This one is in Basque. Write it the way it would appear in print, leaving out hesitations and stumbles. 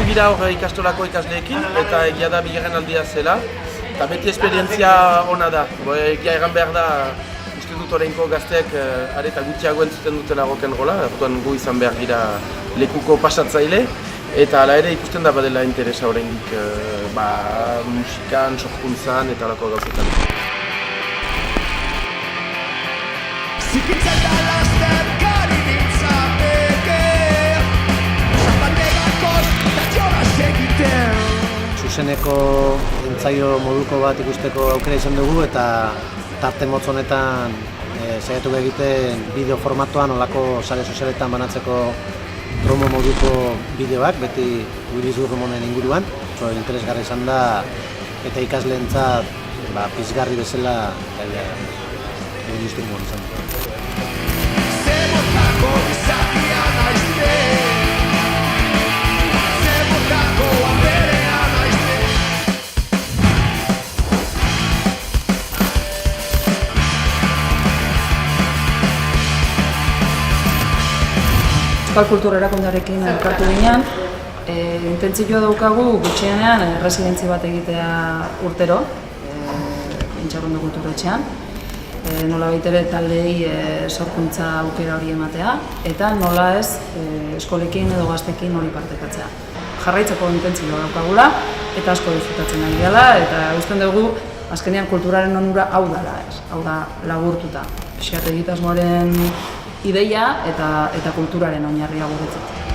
gira hor ikastolako ikasleekin, eta egia da bigarren aldia zela. Eta beti esperientzia ona da. Egia egan behar da, uste dut horreinko gazteek areta gutxiago entzuten dutela rock'n'rolla, orduan gu izan behar gira lekuko pasatzaile. Eta hala ere ikusten da badela interesa oraindik musikan, sorkuntzan eta halako gauzetan. Zuzeneko entzaio moduko bat ikusteko aukera izan dugu eta tarte motz honetan saiatu egiten bideo formatoan olako sare sozialetan banatzeko promo moduko bideoak, beti Willis Durmonen inguruan. Interesgarri izan da eta ikasleentzat pizgarri bezala Willis Durmon izan da. Euskal Kultura Erakundearekin elkartu ginean, intentzioa daukagu gutxienean residentzi bat egitea urtero, Intxaurrondo Kulturetxean. Nola ere taldeei sorkuntza aukera hori ematea, eta nola ez eskolekin edo gaztekin hori partekatzea. Jarraitzeko intentzioa daukagula, eta asko disfrutatzen ari dela, eta usten dugu azkenean kulturaren onura hau dela, hau da laburtuta. Egitasmoaren ideia eta kulturaren oinarria guretzat.